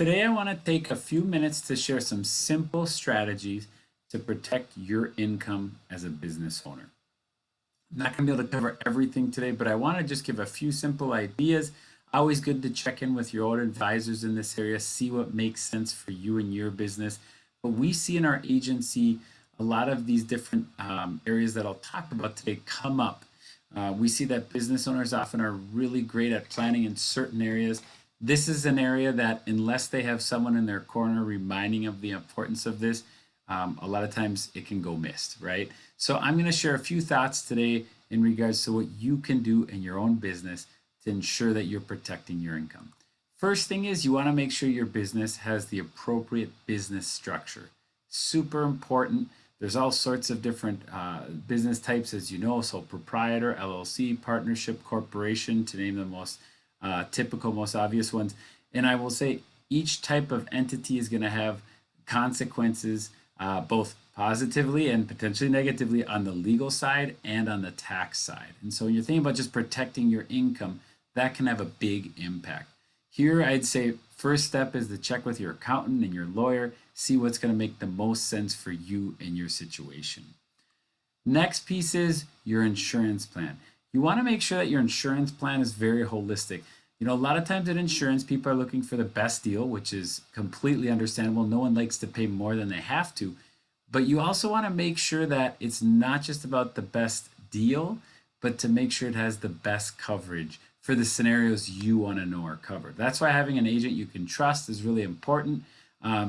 Today, I want to take a few minutes to share some simple strategies to protect your income as a business owner. I'm not going to be able to cover everything today, but I want to just give a few simple ideas. Always good to check in with your own advisors in this area, see what makes sense for you and your business. But we see in our agency a lot of these different areas that I'll talk about today come up. We see that business owners often are really great at planning in certain areas. This is an area that, unless they have someone in their corner reminding of the importance of this, a lot of times it can go missed, right? So I'm going to share a few thoughts today in regards to what you can do in your own business to ensure that you're protecting your income. First thing is you want to make sure your business has the appropriate business structure. Super important. There's all sorts of different business types, as you know, so proprietor, LLC, partnership, corporation, to name the most typical, most obvious ones. And I will say each type of entity is going to have consequences, both positively and potentially negatively on the legal side and on the tax side. And so when you're thinking about just protecting your income, that can have a big impact. Here, I'd say first step is to check with your accountant and your lawyer, see what's going to make the most sense for you and your situation. Next piece is your insurance plan. You want to make sure that your insurance plan is very holistic. You know, a lot of times in insurance, people are looking for the best deal, which is completely understandable. No one likes to pay more than they have to. But you also want to make sure that it's not just about the best deal, but to make sure it has the best coverage for the scenarios you want to know are covered. That's why having an agent you can trust is really important,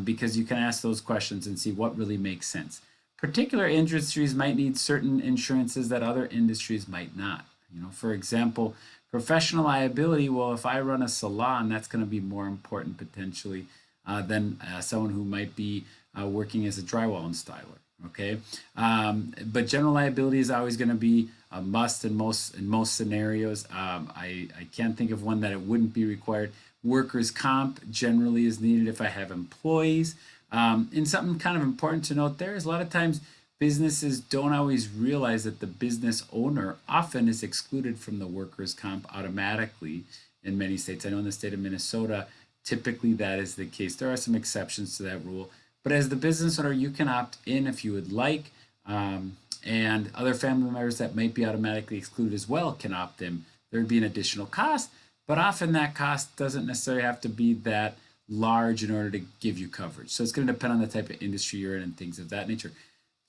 because you can ask those questions and see what really makes sense. Particular industries might need certain insurances that other industries might not. You know, for example, professional liability, well, if I run a salon, that's going to be more important potentially than someone who might be working as a drywall installer. Okay, but general liability is always going to be a must in most scenarios. I can't think of one that it wouldn't be required. Workers' comp generally is needed if I have employees. And something kind of important to note there is a lot of times businesses don't always realize that the business owner often is excluded from the workers' comp automatically in many states. I know in the state of Minnesota, typically that is the case. There are some exceptions to that rule. But as the business owner, you can opt in if you would like, and other family members that might be automatically excluded as well can opt in. There would be an additional cost, but often that cost doesn't necessarily have to be that large in order to give you coverage. So it's going to depend on the type of industry you're in and things of that nature.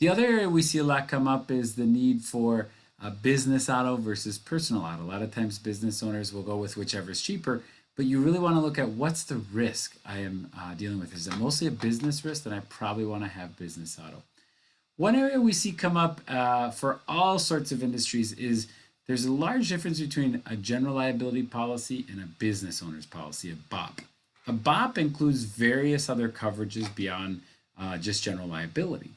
The other area we see a lot come up is the need for business auto versus personal auto. A lot of times business owners will go with whichever is cheaper, but you really want to look at what's the risk I am dealing with. Is it mostly a business risk? Then I probably want to have business auto. One area we see come up for all sorts of industries is there's a large difference between a general liability policy and a business owner's policy, a BOP. A BOP includes various other coverages beyond just general liability.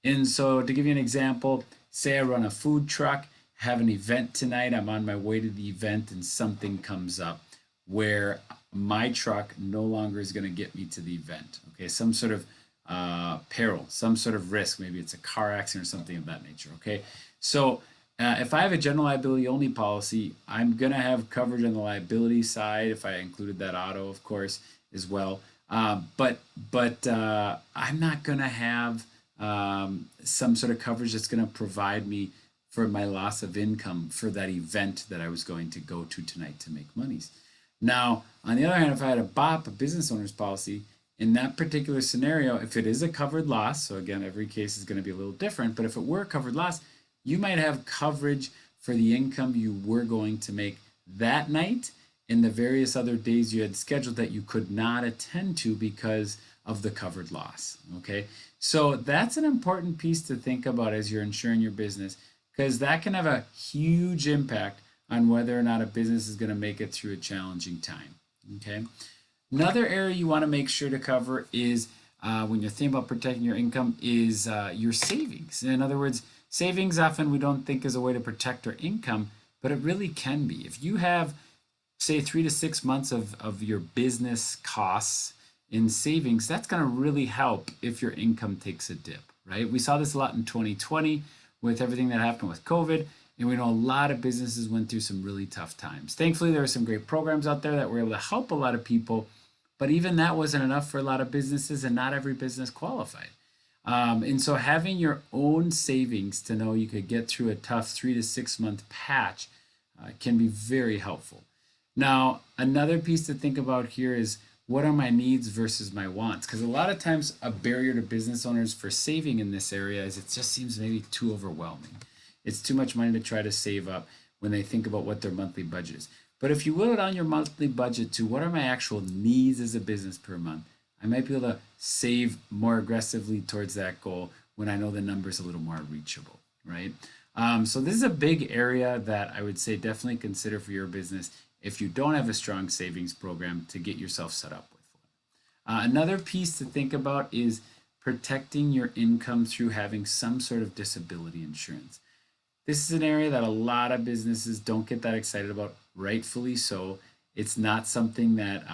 And so to give you an example, say I run a food truck, have an event tonight, I'm on my way to the event and something comes up where my truck no longer is going to get me to the event. Okay, some sort of peril, some sort of risk, maybe it's a car accident or something of that nature. Okay, so if I have a general liability only policy, I'm going to have coverage on the liability side if I included that auto, of course, as well. But I'm not going to have some sort of coverage that's going to provide me for my loss of income for that event that I was going to go to tonight to make monies. Now, on the other hand, if I had a BOP, a business owner's policy, in that particular scenario, if it is a covered loss, so again, every case is going to be a little different, but if it were a covered loss, you might have coverage for the income you were going to make that night and the various other days you had scheduled that you could not attend to because of the covered loss. Okay, so that's an important piece to think about as you're insuring your business, because that can have a huge impact on whether or not a business is going to make it through a challenging time. Okay. Another area you want to make sure to cover is when you're thinking about protecting your income is your savings. In other words, savings often we don't think is a way to protect our income, but it really can be. If you have, say, 3 to 6 months of your business costs in savings, that's going to really help if your income takes a dip, right? We saw this a lot in 2020 with everything that happened with COVID. And we know a lot of businesses went through some really tough times. Thankfully, there are some great programs out there that were able to help a lot of people. But even that wasn't enough for a lot of businesses, and not every business qualified. And so having your own savings to know you could get through a tough 3 to 6 month patch can be very helpful. Now, another piece to think about here is, what are my needs versus my wants? Because a lot of times a barrier to business owners for saving in this area is it just seems maybe too overwhelming. It's too much money to try to save up when they think about what their monthly budget is. But if you will down your monthly budget to what are my actual needs as a business per month, I might be able to save more aggressively towards that goal when I know the number is a little more reachable, right? So this is a big area that I would say definitely consider for your business if you don't have a strong savings program to get yourself set up with one. Another piece to think about is protecting your income through having some sort of disability insurance. This is an area that a lot of businesses don't get that excited about, rightfully so. It's not something that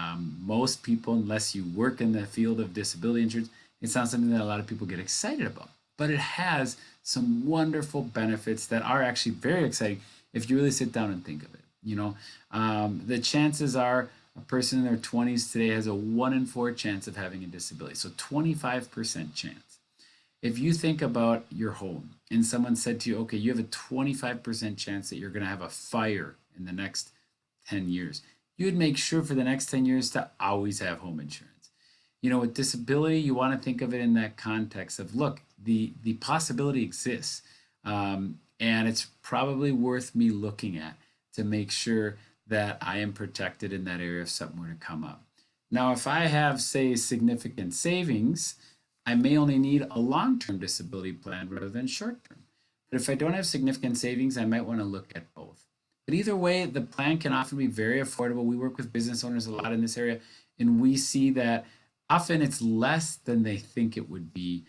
most people, unless you work in the field of disability insurance, it's not something that a lot of people get excited about. But it has some wonderful benefits that are actually very exciting if you really sit down and think of it. The chances are a person in their 20s today has a 1 in 4 chance of having a disability, so 25% chance. If you think about your home and someone said to you, okay, you have a 25% chance that you're going to have a fire in the next 10 years, you would make sure for the next 10 years to always have home insurance. With disability, you want to think of it in that context of, look, the possibility exists, and it's probably worth me looking at to make sure that I am protected in that area if something were to come up. Now, if I have, say, significant savings, I may only need a long-term disability plan rather than short-term. But if I don't have significant savings, I might want to look at both. But either way, the plan can often be very affordable. We work with business owners a lot in this area, and we see that often it's less than they think it would be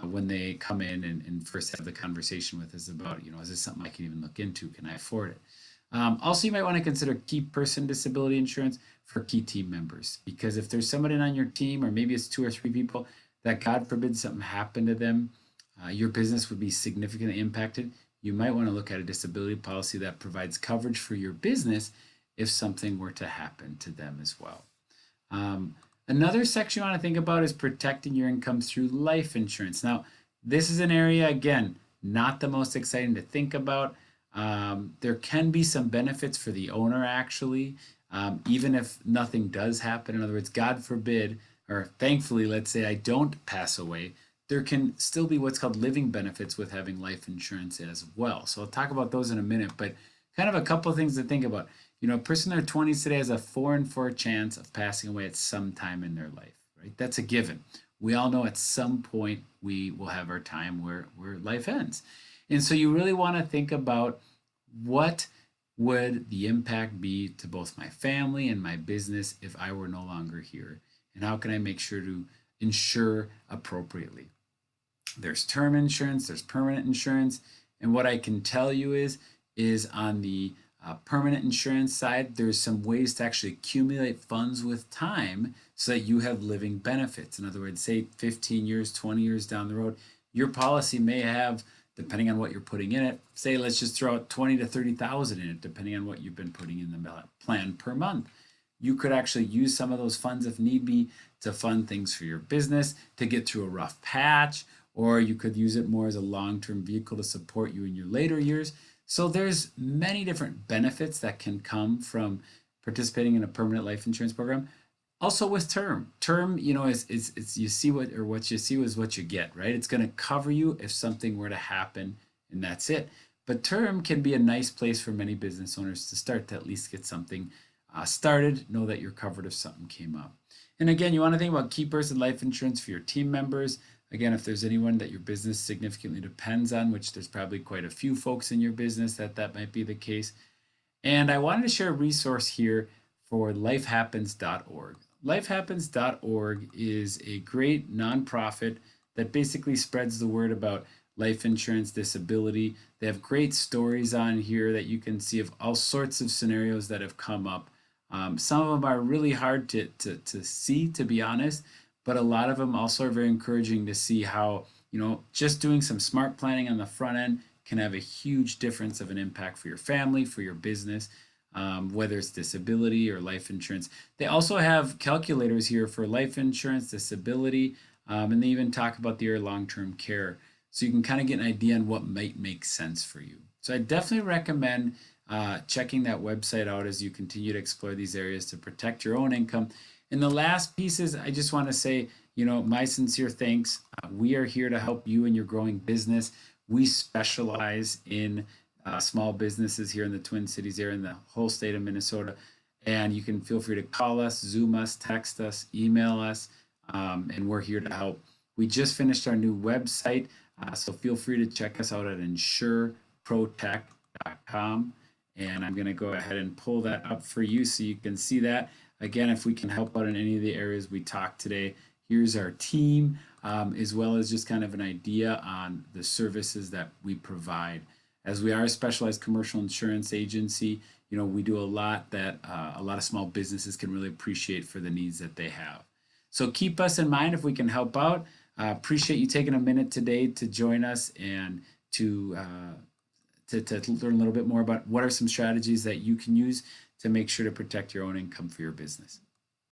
when they come in and first have the conversation with us about, is this something I can even look into? Can I afford it? Also, you might want to consider key person disability insurance for key team members, because if there's somebody on your team, or maybe it's 2 or 3 people, that God forbid something happened to them, your business would be significantly impacted. You might want to look at a disability policy that provides coverage for your business if something were to happen to them as well. Another section you want to think about is protecting your income through life insurance. Now, this is an area, again, not the most exciting to think about. There can be some benefits for the owner, actually, even if nothing does happen. In other words, God forbid, or thankfully, let's say I don't pass away, there can still be what's called living benefits with having life insurance as well. So I'll talk about those in a minute, but kind of a couple of things to think about. A person in their 20s today has a 4 in 4 chance of passing away at some time in their life, right? That's a given. We all know at some point we will have our time where life ends. And so you really want to think about, what would the impact be to both my family and my business if I were no longer here? And how can I make sure to insure appropriately? There's term insurance, there's permanent insurance. And what I can tell you is on the permanent insurance side, there's some ways to actually accumulate funds with time so that you have living benefits. In other words, say 15 years, 20 years down the road, your policy may have, depending on what you're putting in it, say let's just throw out 20 to 30,000 in it, depending on what you've been putting in the plan per month. You could actually use some of those funds if need be to fund things for your business, to get through a rough patch, or you could use it more as a long-term vehicle to support you in your later years. So there's many different benefits that can come from participating in a permanent life insurance program. Also with term, is you see what you see is what you get, right? It's going to cover you if something were to happen, and that's it. But term can be a nice place for many business owners to start, to at least get something started, know that you're covered if something came up. And again, you want to think about key person life insurance for your team members. Again, if there's anyone that your business significantly depends on, which there's probably quite a few folks in your business that might be the case. And I wanted to share a resource here for lifehappens.org. Lifehappens.org is a great nonprofit that basically spreads the word about life insurance, disability. They have great stories on here that you can see of all sorts of scenarios that have come up. Some of them are really hard to see, to be honest, but a lot of them also are very encouraging to see how, just doing some smart planning on the front end can have a huge difference of an impact for your family, for your business. whether it's disability or life insurance. They also have calculators here for life insurance, disability, and they even talk about your long-term care. So you can kind of get an idea on what might make sense for you. So I definitely recommend checking that website out as you continue to explore these areas to protect your own income. And the last piece is I just want to say, my sincere thanks. We are here to help you in your growing business. We specialize in small businesses here in the Twin Cities area, in the whole state of Minnesota. And you can feel free to call us, Zoom us, text us, email us, and we're here to help. We just finished our new website, so feel free to check us out at insureprotect.com. And I'm going to go ahead and pull that up for you so you can see that. Again, if we can help out in any of the areas we talked today, here's our team, as well as just kind of an idea on the services that we provide. As we are a specialized commercial insurance agency, we do a lot that a lot of small businesses can really appreciate for the needs that they have. So keep us in mind if we can help out. Appreciate you taking a minute today to join us and to learn a little bit more about what are some strategies that you can use to make sure to protect your own income for your business.